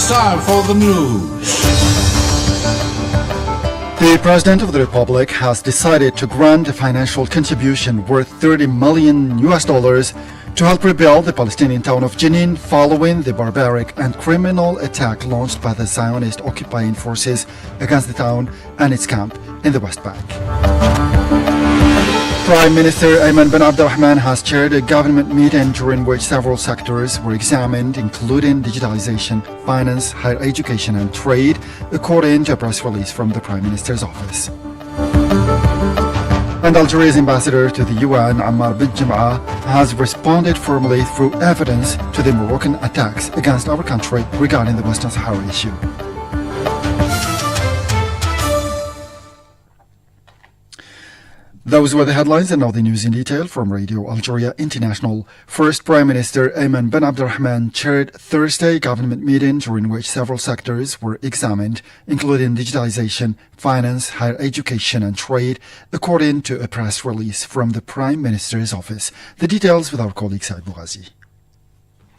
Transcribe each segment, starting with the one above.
It's time for the news. The President of the Republic has decided to grant a financial contribution worth $30 million to help rebuild the Palestinian town of Jenin following the barbaric and criminal attack launched by the Zionist occupying forces against the town and its camp in the West Bank. Prime Minister Ayman bin Abdurrahman has chaired a government meeting during which several sectors were examined, including digitalization, finance, higher education and trade, according to a press release from the Prime Minister's office. And Algeria's ambassador to the UN, Ammar bin Jim'a, has responded firmly through evidence to the Moroccan attacks against our country regarding the Western Sahara issue. Those were the headlines, and now the news in detail from Radio Algeria International. First, Prime Minister Ayman bin Abdurrahman chaired Thursday government meeting during which several sectors were examined, including digitalization, finance, higher education and trade, according to a press release from the Prime Minister's office. The details with our colleague Said Bougazi.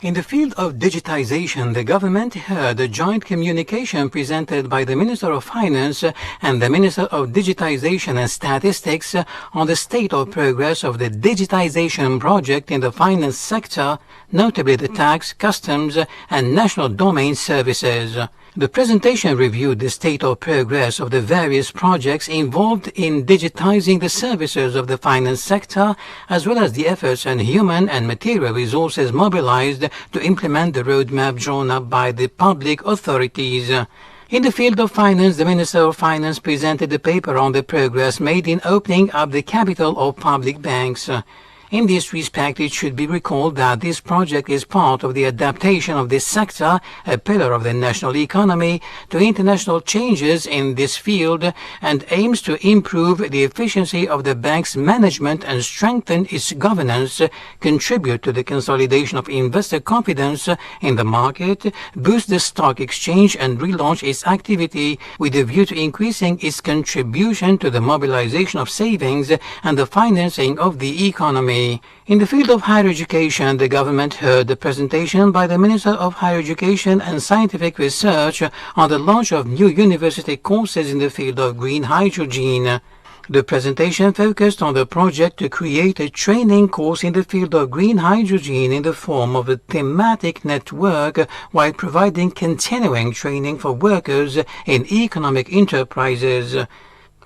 In the field of digitization, the government heard a joint communication presented by the Minister of Finance and the Minister of Digitization and Statistics on the state of progress of the digitization project in the finance sector, notably the tax, customs, and national domain services. The presentation reviewed the state of progress of the various projects involved in digitizing the services of the finance sector, as well as the efforts and human and material resources mobilized to implement the roadmap drawn up by the public authorities. In the field of finance, the Minister of Finance presented a paper on the progress made in opening up the capital of public banks. In this respect, it should be recalled that this project is part of the adaptation of this sector, a pillar of the national economy, to international changes in this field and aims to improve the efficiency of the bank's management and strengthen its governance, contribute to the consolidation of investor confidence in the market, boost the stock exchange and relaunch its activity with a view to increasing its contribution to the mobilization of savings and the financing of the economy. In the field of higher education, the government heard the presentation by the Minister of Higher Education and Scientific Research on the launch of new university courses in the field of green hydrogen. The presentation focused on the project to create a training course in the field of green hydrogen in the form of a thematic network while providing continuing training for workers in economic enterprises.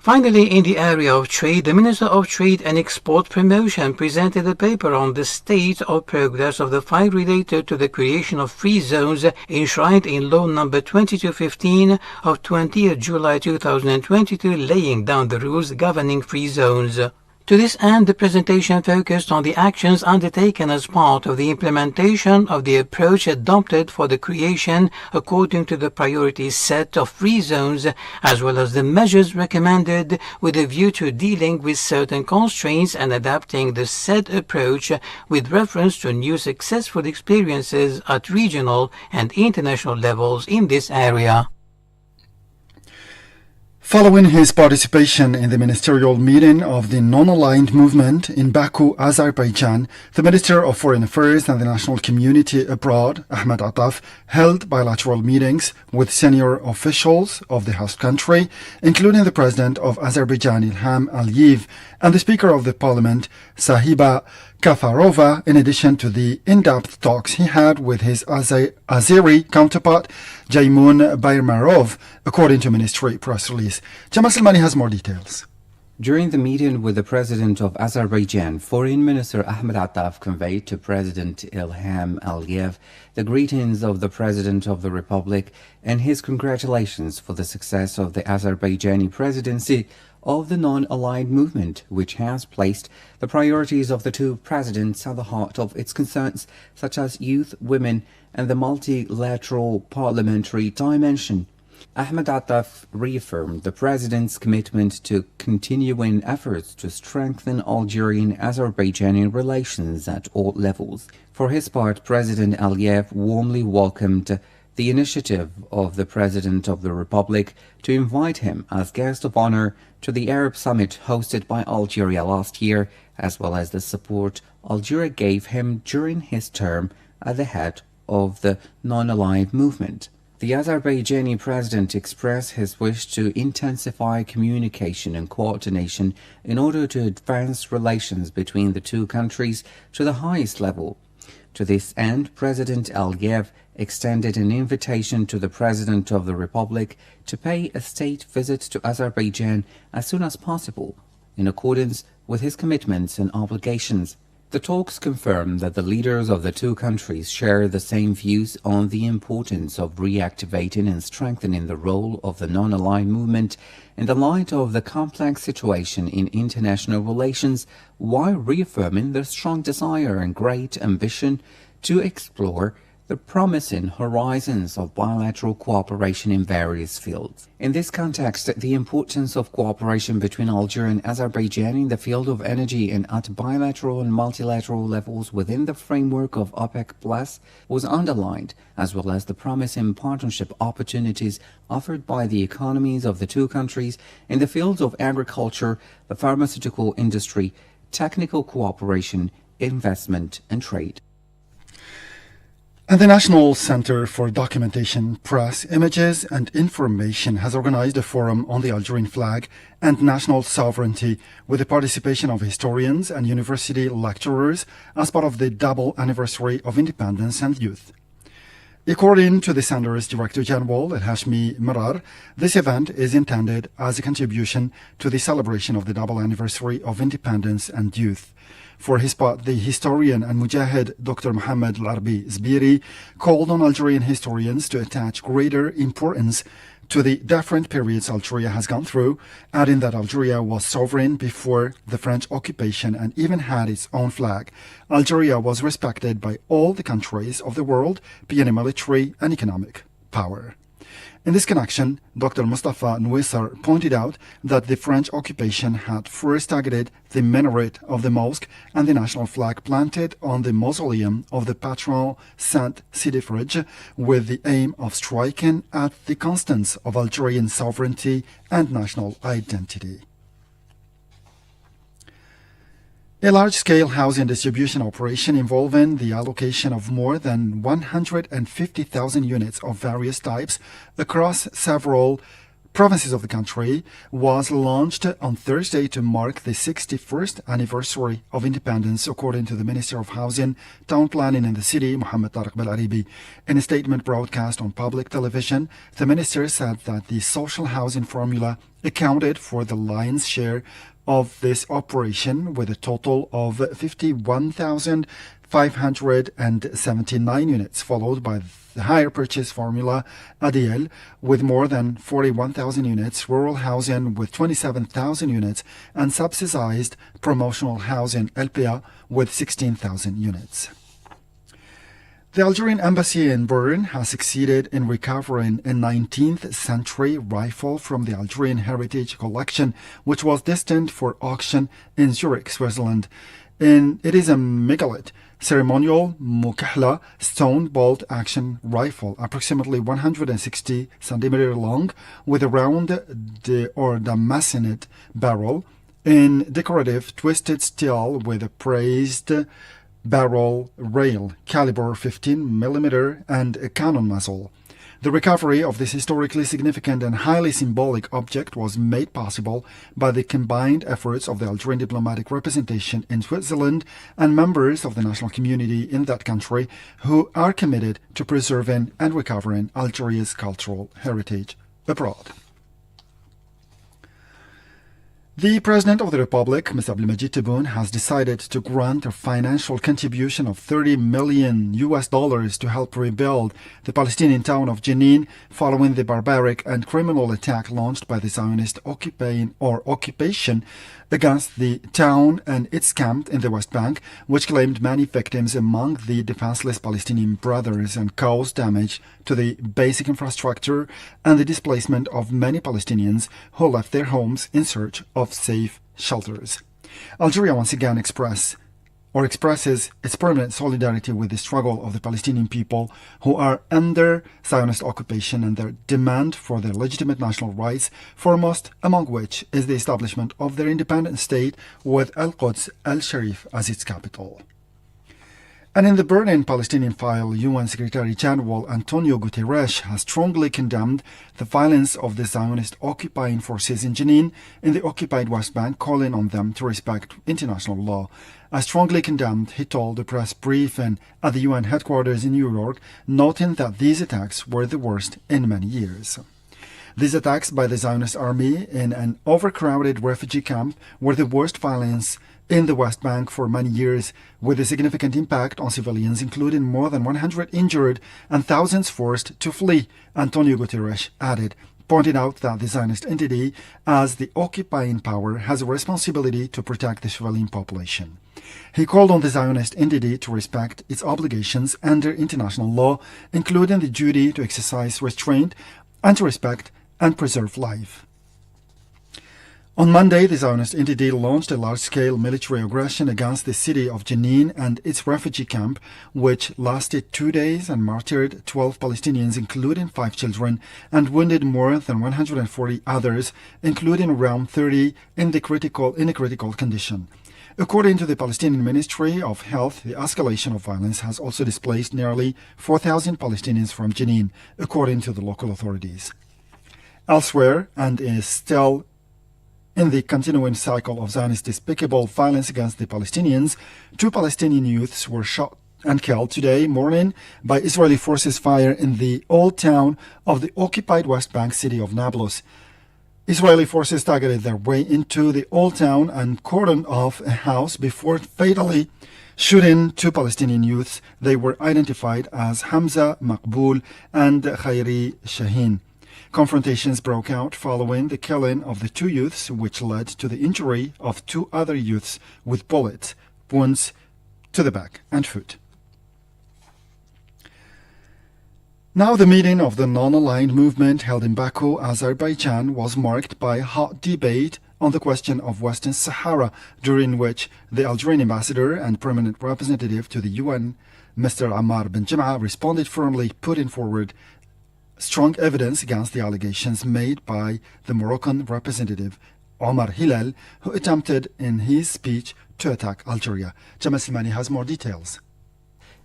Finally, in the area of trade, the Minister of Trade and Export Promotion presented a paper on the state of progress of the file related to the creation of free zones enshrined in Law No. 2215 of 20th July 2022, laying down the rules governing free zones. To this end, the presentation focused on the actions undertaken as part of the implementation of the approach adopted for the creation, according to the priorities set, of free zones, as well as the measures recommended with a view to dealing with certain constraints and adapting the said approach with reference to new successful experiences at regional and international levels in this area. Following his participation in the ministerial meeting of the non-aligned movement in Baku, Azerbaijan, the Minister of Foreign Affairs and the National Community Abroad, Ahmed Attaf, held bilateral meetings with senior officials of the host country, including the President of Azerbaijan, Ilham Aliyev, and the Speaker of the Parliament, Sahiba Kafarova, in addition to the in-depth talks he had with his Azeri counterpart, Jaymoun Bayrmarov, according to ministry press release. Jamal Salmani has more details. During the meeting with the President of Azerbaijan, Foreign Minister Ahmed Attaf conveyed to President Ilham Aliyev the greetings of the President of the Republic and his congratulations for the success of the Azerbaijani presidency of the non-aligned movement, which has placed the priorities of the two presidents at the heart of its concerns, such as youth, women, and the multilateral parliamentary dimension. Ahmed Attaf reaffirmed the President's commitment to continuing efforts to strengthen Algerian-Azerbaijani relations at all levels. For his part, President Aliyev warmly welcomed the initiative of the President of the Republic to invite him as guest of honor to the Arab Summit hosted by Algeria last year, as well as the support Algeria gave him during his term at the head of the non-aligned movement. The Azerbaijani president expressed his wish to intensify communication and coordination in order to advance relations between the two countries to the highest level. To this end, President Aliyev extended an invitation to the President of the Republic to pay a state visit to Azerbaijan as soon as possible, in accordance with his commitments and obligations. The talks confirm that the leaders of the two countries share the same views on the importance of reactivating and strengthening the role of the non-aligned movement in the light of the complex situation in international relations, while reaffirming their strong desire and great ambition to explore the promising horizons of bilateral cooperation in various fields. In this context, the importance of cooperation between Algeria and Azerbaijan in the field of energy and at bilateral and multilateral levels within the framework of OPEC+ was underlined, as well as the promising partnership opportunities offered by the economies of the two countries in the fields of agriculture, the pharmaceutical industry, technical cooperation, investment and trade. And the National Center for Documentation, Press, Images and Information has organized a forum on the Algerian flag and national sovereignty with the participation of historians and university lecturers as part of the double anniversary of independence and youth. According to the Center's Director General, El-Hashmi Marar, this event is intended as a contribution to the celebration of the double anniversary of independence and youth. For his part, the historian and mujahid Dr. Mohammed Larbi Zbiri called on Algerian historians to attach greater importance to the different periods Algeria has gone through, adding that Algeria was sovereign before the French occupation and even had its own flag. Algeria was respected by all the countries of the world, being a military and economic power. In this connection, Dr. Mustafa Nwisar pointed out that the French occupation had first targeted the minaret of the mosque and the national flag planted on the mausoleum of the patron Saint Sidifrij, with the aim of striking at the constants of Algerian sovereignty and national identity. A large-scale housing distribution operation involving the allocation of more than 150,000 units of various types across several provinces of the country was launched on Thursday to mark the 61st anniversary of independence, according to the Minister of Housing, Town Planning in the city, Mohammed Tariq Belaribi. In a statement broadcast on public television, the minister said that the social housing formula accounted for the lion's share of this operation, with a total of 51,579 units, followed by the hire purchase formula ADL with more than 41,000 units, rural housing with 27,000 units, and subsidized promotional housing LPA with 16,000 units. The Algerian embassy in Bern has succeeded in recovering a 19th century rifle from the Algerian Heritage Collection, which was destined for auction in Zurich, Switzerland. It is a megalith ceremonial Mukahla stone bolt action rifle, approximately 160 centimeters long, with a round Damascenite barrel in decorative twisted steel with a praised barrel rail, caliber 15mm, and a cannon muzzle. The recovery of this historically significant and highly symbolic object was made possible by the combined efforts of the Algerian diplomatic representation in Switzerland and members of the national community in that country, who are committed to preserving and recovering Algeria's cultural heritage abroad. The President of the Republic, Mr. Abdelmadjid Tebboune, has decided to grant a financial contribution of $30 million to help rebuild the Palestinian town of Jenin following the barbaric and criminal attack launched by the Zionist occupation against the town and its camp in the West Bank, which claimed many victims among the defenseless Palestinian brothers and caused damage to the basic infrastructure and the displacement of many Palestinians who left their homes in search of safe shelters. Algeria once again expresses its permanent solidarity with the struggle of the Palestinian people who are under Zionist occupation and their demand for their legitimate national rights, foremost among which is the establishment of their independent state with Al-Quds Al-Sharif as its capital. And in the burning Palestinian file, UN Secretary General Antonio Guterres has strongly condemned the violence of the Zionist occupying forces in Jenin in the occupied West Bank, calling on them to respect international law. As strongly condemned, he told the press briefing at the UN headquarters in New York, noting that these attacks were the worst in many years. These attacks by the Zionist army in an overcrowded refugee camp were the worst violence in the West Bank for many years, with a significant impact on civilians, including more than 100 injured and thousands forced to flee, Antonio Guterres added, pointing out that the Zionist entity, as the occupying power, has a responsibility to protect the civilian population. He called on the Zionist entity to respect its obligations under international law, including the duty to exercise restraint and to respect and preserve life. On Monday, the Zionist entity launched a large-scale military aggression against the city of Jenin and its refugee camp, which lasted 2 days and martyred 12 Palestinians, including 5 children, and wounded more than 140 others, including around 30 in a critical condition. According to the Palestinian Ministry of Health, the escalation of violence has also displaced nearly 4,000 Palestinians from Jenin, according to the local authorities. Elsewhere, and is still in the continuing cycle of Zionist despicable violence against the Palestinians, 2 Palestinian youths were shot and killed today morning by Israeli forces fire in the old town of the occupied West Bank city of Nablus. Israeli forces targeted their way into the old town and cordoned off a house before fatally shooting 2 Palestinian youths. They were identified as Hamza Maqbool and Khairi Shaheen. Confrontations broke out following the killing of the 2 youths, which led to the injury of 2 other youths with bullet wounds to the back and foot. Now, the meeting of the non-aligned movement held in Baku, Azerbaijan, was marked by a hot debate on the question of Western Sahara, during which the Algerian ambassador and permanent representative to the UN, Mr. Ammar Ben Jem'a, responded firmly, putting forward strong evidence against the allegations made by the Moroccan representative Omar Hilal, who attempted in his speech to attack Algeria. Jamal Silmani has more details.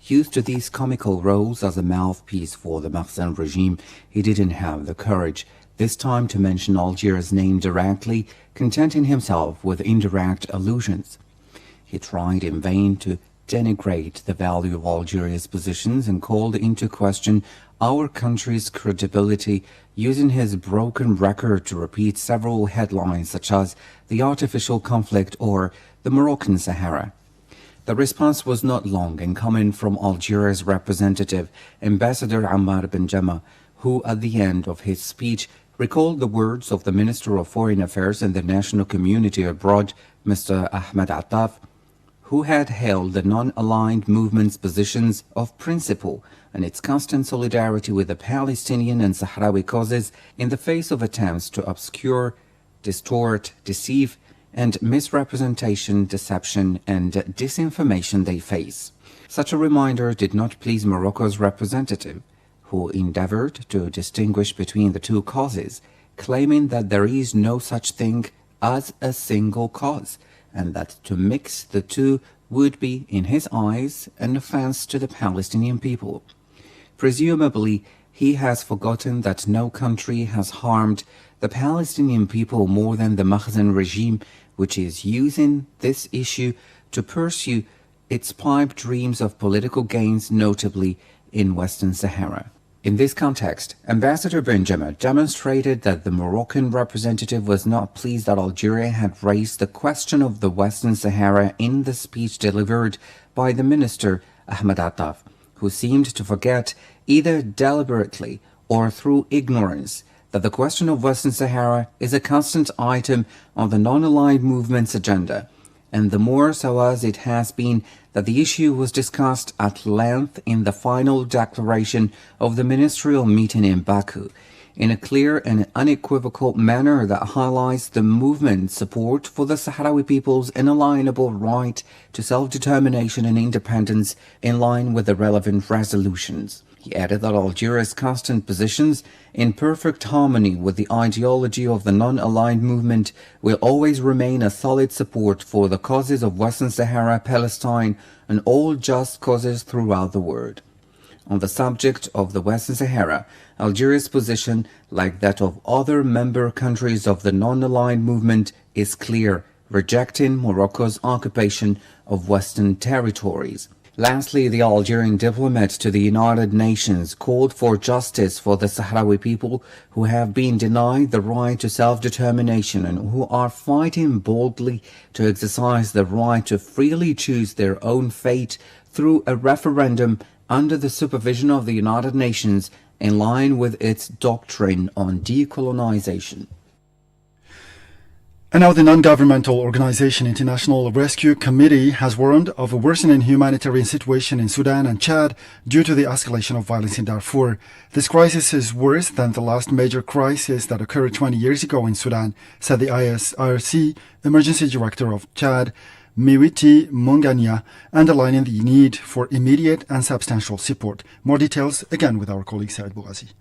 Used to these comical roles as a mouthpiece for the Mahsen regime, he didn't have the courage this time to mention Algiers' name directly, contenting himself with indirect allusions. He tried in vain to denigrate the value of Algeria's positions and called into question our country's credibility, using his broken record to repeat several headlines such as the artificial conflict or the Moroccan Sahara. The response was not long in coming from Algeria's representative, Ambassador Ammar Ben Jem'a, who at the end of his speech recalled the words of the Minister of Foreign Affairs and the National Community Abroad, Mr. Ahmed Attaf, who had held the non-aligned movement's positions of principle and its constant solidarity with the Palestinian and Sahrawi causes in the face of attempts to obscure, distort, deceive, and misrepresentation, deception, and disinformation they face. Such a reminder did not please Morocco's representative, who endeavored to distinguish between the 2 causes, claiming that there is no such thing as a single cause, and that to mix the 2 would be, in his eyes, an offense to the Palestinian people. Presumably, he has forgotten that no country has harmed the Palestinian people more than the Mahsen regime, which is using this issue to pursue its pipe dreams of political gains, notably in Western Sahara. In this context, Ambassador Ben Jem'a demonstrated that the Moroccan representative was not pleased that Algeria had raised the question of the Western Sahara in the speech delivered by the Minister Ahmed Attaf, who seemed to forget, either deliberately or through ignorance, that the question of Western Sahara is a constant item on the non-aligned movement's agenda, and the more so as it has been that the issue was discussed at length in the final declaration of the ministerial meeting in Baku, in a clear and unequivocal manner that highlights the movement's support for the Sahrawi people's inalienable right to self-determination and independence in line with the relevant resolutions. He added that Algeria's constant positions, in perfect harmony with the ideology of the non-aligned movement, will always remain a solid support for the causes of Western Sahara, Palestine, and all just causes throughout the world. On the subject of the Western Sahara, Algeria's position, like that of other member countries of the non-aligned movement, is clear, rejecting Morocco's occupation of Western territories. Lastly, the Algerian diplomat to the United Nations called for justice for the Sahrawi people who have been denied the right to self-determination and who are fighting boldly to exercise the right to freely choose their own fate through a referendum under the supervision of the United Nations in line with its doctrine on decolonization. And now the non-governmental organization International Rescue Committee has warned of a worsening humanitarian situation in Sudan and Chad due to the escalation of violence in Darfur. This crisis is worse than the last major crisis that occurred 20 years ago in Sudan, said the IRC Emergency Director of Chad, Miwiti Mungania, underlining the need for immediate and substantial support. More details again with our colleague Saad Bougazi.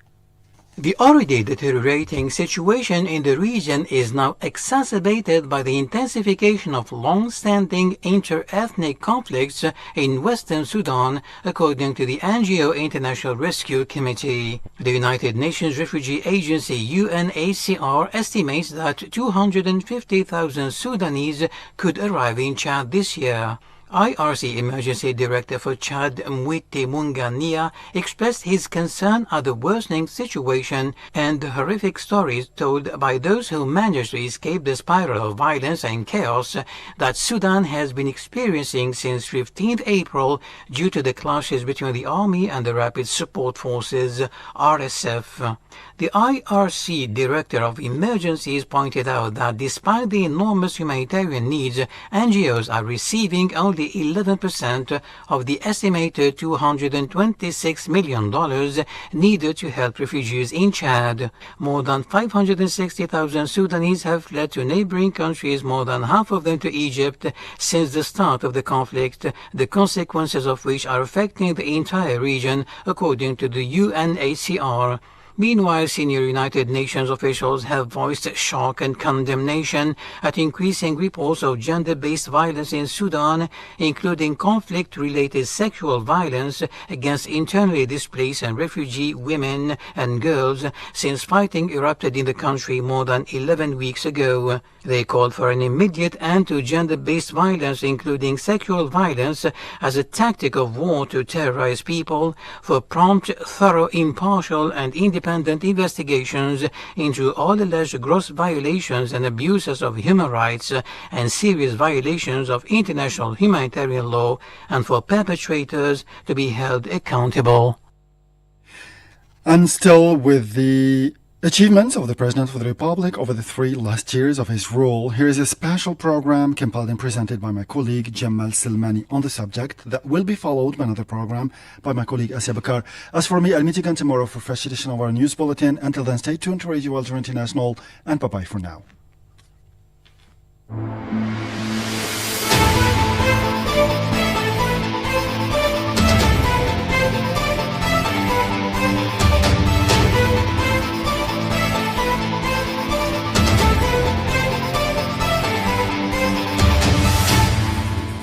The already deteriorating situation in the region is now exacerbated by the intensification of long-standing inter-ethnic conflicts in Western Sudan, according to the NGO International Rescue Committee. The United Nations Refugee Agency UNHCR estimates that 250,000 Sudanese could arrive in Chad this year. IRC Emergency Director for Chad, Mwiti Mungania, expressed his concern at the worsening situation and the horrific stories told by those who managed to escape the spiral of violence and chaos that Sudan has been experiencing since 15th April due to the clashes between the army and the Rapid Support Forces, RSF. The IRC Director of Emergencies pointed out that despite the enormous humanitarian needs, NGOs are receiving only 11% of the estimated $226 million needed to help refugees in Chad. More than 560,000 Sudanese have fled to neighboring countries, more than half of them to Egypt, since the start of the conflict, the consequences of which are affecting the entire region, according to the UNHCR. Meanwhile, senior United Nations officials have voiced shock and condemnation at increasing reports of gender-based violence in Sudan, including conflict-related sexual violence against internally displaced and refugee women and girls since fighting erupted in the country more than 11 weeks ago. They called for an immediate end to gender-based violence, including sexual violence, as a tactic of war to terrorize people, for prompt, thorough, impartial, and independent investigations into all alleged gross violations and abuses of human rights and serious violations of international humanitarian law, and for perpetrators to be held accountable. And still with the achievements of the President of the Republic over the 3 last years of his rule, here is a special program compiled and presented by my colleague Jamal Silmani on the subject that will be followed by another program by my colleague Asya Bakar. As for me, I'll meet again tomorrow for a fresh edition of our news bulletin. Until then, stay tuned to Radio Alger International, and bye-bye for now.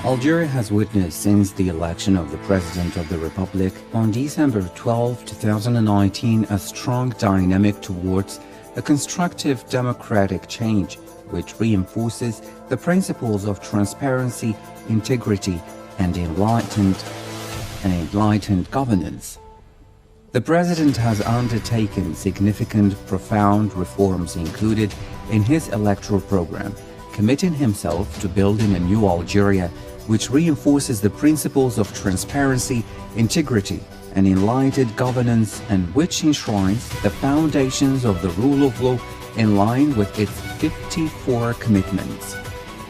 Algeria has witnessed since the election of the President of the Republic on December 12, 2019, a strong dynamic towards a constructive democratic change, which reinforces the principles of transparency, integrity, and enlightened governance. The President has undertaken significant, profound reforms included in his electoral program, committing himself to building a new Algeria which reinforces the principles of transparency, integrity, and enlightened governance, and which enshrines the foundations of the rule of law in line with its 54 commitments.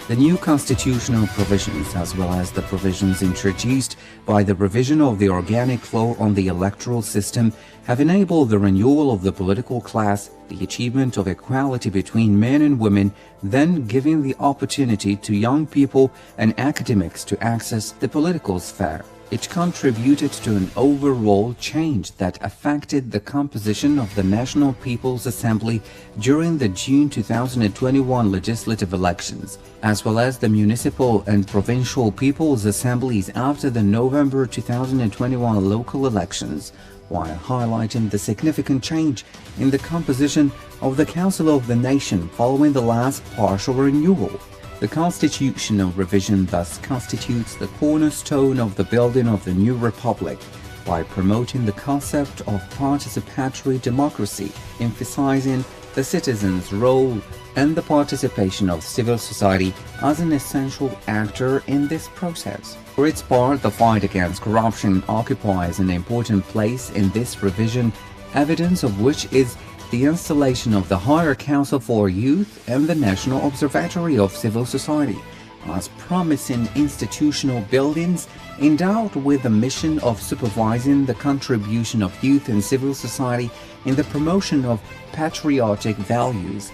The new constitutional provisions, as well as the provisions introduced by the revision of the organic law on the electoral system have enabled the renewal of the political class, the achievement of equality between men and women, then giving the opportunity to young people and academics to access the political sphere. It contributed to an overall change that affected the composition of the National People's Assembly during the June 2021 legislative elections, as well as the municipal and provincial people's assemblies after the November 2021 local elections, while highlighting the significant change in the composition of the Council of the Nation following the last partial renewal. The constitutional revision thus constitutes the cornerstone of the building of the new republic by promoting the concept of participatory democracy, emphasizing the citizens' role and the participation of civil society as an essential actor in this process. For its part, the fight against corruption occupies an important place in this revision, evidence of which is the installation of the Higher Council for Youth and the National Observatory of Civil Society as promising institutional buildings endowed with the mission of supervising the contribution of youth and civil society in the promotion of patriotic values.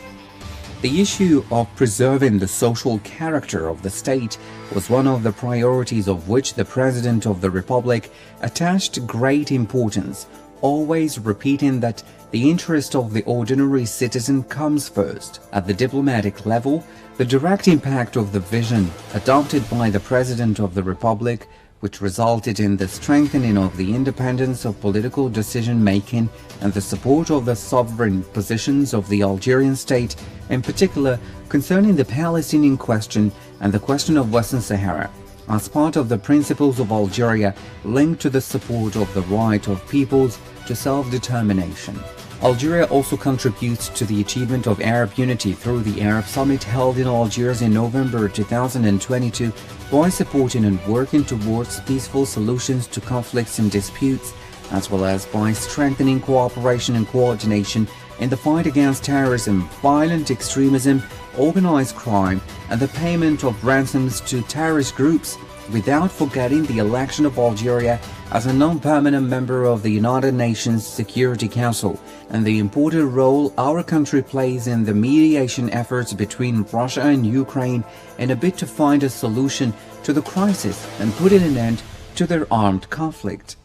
The issue of preserving the social character of the state was one of the priorities of which the President of the Republic attached great importance, always repeating that the interest of the ordinary citizen comes first. At the diplomatic level, the direct impact of the vision adopted by the President of the Republic, which resulted in the strengthening of the independence of political decision-making and the support of the sovereign positions of the Algerian state, in particular concerning the Palestinian question and the question of Western Sahara, as part of the principles of Algeria linked to the support of the right of peoples to self-determination. Algeria also contributes to the achievement of Arab unity through the Arab Summit held in Algiers in November 2022 by supporting and working towards peaceful solutions to conflicts and disputes, as well as by strengthening cooperation and coordination in the fight against terrorism, violent extremism, organized crime, and the payment of ransoms to terrorist groups, without forgetting the election of Algeria as a non-permanent member of the United Nations Security Council and the important role our country plays in the mediation efforts between Russia and Ukraine in a bid to find a solution to the crisis and putting an end to their armed conflict.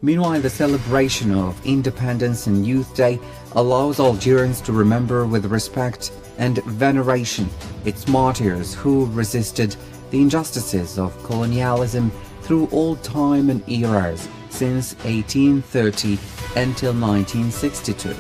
Meanwhile, the celebration of Independence and Youth Day allows Algerians to remember with respect and veneration its martyrs who resisted the injustices of colonialism through all time and eras since 1830 until 1962.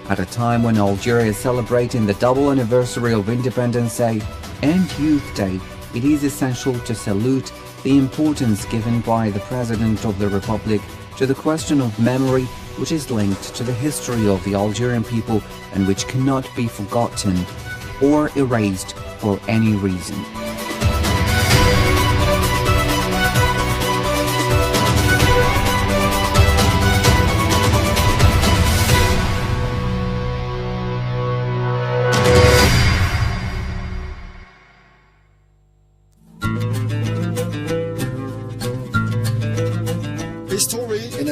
At a time when Algeria is celebrating the double anniversary of Independence Day and Youth Day, it is essential to salute the importance given by the President of the Republic to the question of memory, which is linked to the history of the Algerian people and which cannot be forgotten or erased for any reason.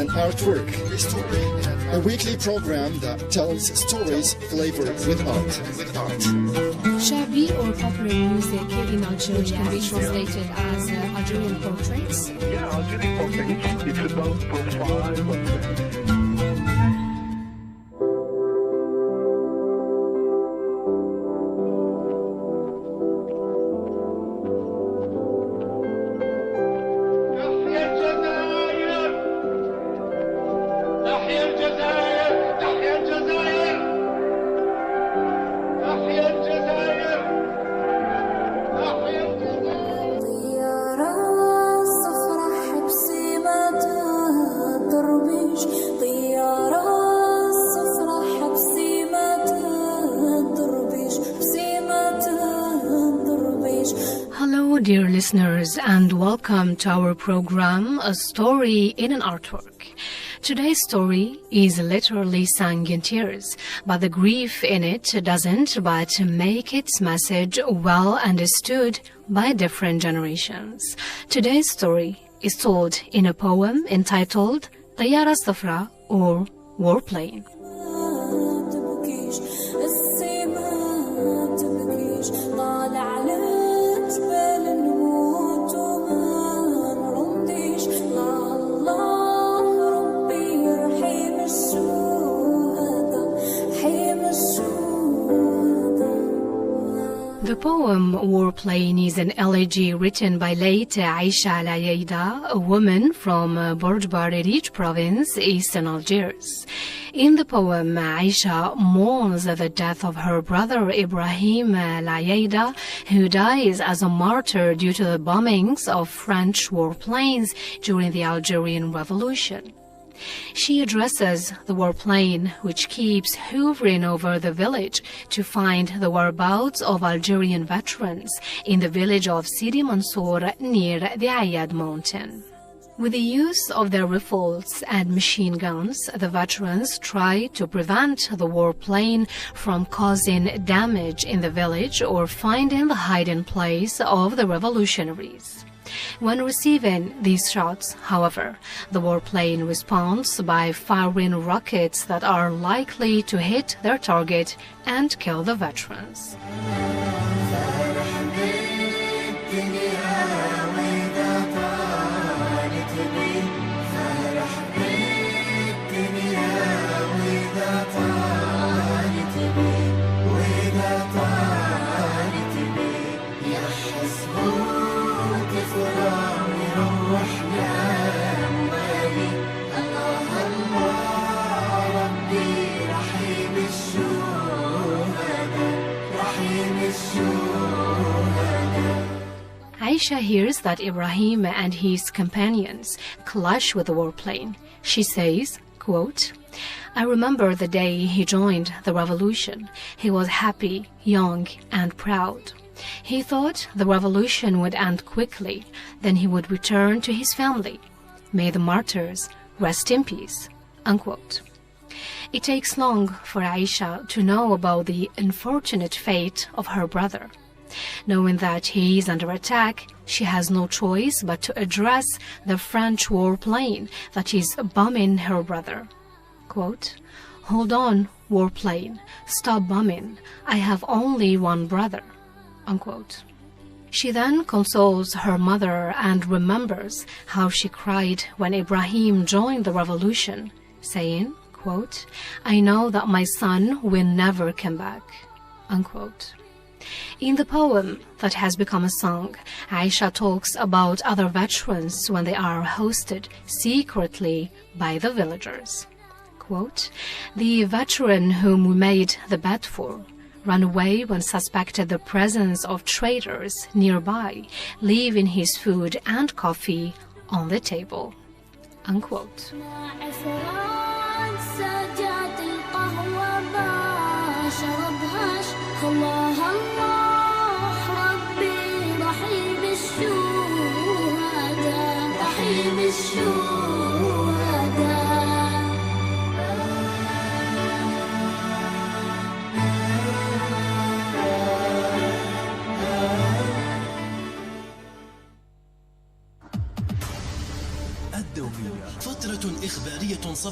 Artwork, a weekly program that tells stories flavored with art. Shabi or popular music in Algeria can be translated as Algerian portraits. Yeah, Algerian portraits. It's about profile. Dear listeners, and welcome to our program, A Story in an Artwork. Today's story is literally sung in tears, but the grief in it doesn't but make its message well understood by different generations. Today's story is told in a poem entitled طيارة صفراء or Warplane. The poem Warplane is an elegy written by late Aisha Al Ayaida, a woman from Borj Barerij province, eastern Algiers. In the poem, Aisha mourns the death of her brother Ibrahim Al Ayaida, who dies as a martyr due to the bombings of French warplanes during the Algerian Revolution. She addresses the warplane, which keeps hovering over the village, to find the whereabouts of Algerian veterans in the village of Sidi Mansour near the Ayad mountain. With the use of their rifles and machine guns, the veterans try to prevent the warplane from causing damage in the village or finding the hiding place of the revolutionaries. When receiving these shots, however, the warplane responds by firing rockets that are likely to hit their target and kill the veterans. Aisha hears that Ibrahim and his companions clash with the warplane. She says, quote, "I remember the day he joined the revolution. He was happy, young, and proud. He thought the revolution would end quickly, then he would return to his family. May the martyrs rest in peace." Unquote. It takes long for Aisha to know about the unfortunate fate of her brother. Knowing that he is under attack, she has no choice but to address the French warplane that is bombing her brother. Quote, "Hold on, warplane, stop bombing. I have only one brother." Unquote. She then consoles her mother and remembers how she cried when Ibrahim joined the revolution, saying, quote, "I know that my son will never come back." Unquote. In the poem that has become a song, Aisha talks about other veterans when they are hosted secretly by the villagers. Quote, "The veteran whom we made the bed for ran away when suspected the presence of traitors nearby, leaving his food and coffee on the table." Unquote. الدومية فترة إخبارية صباحية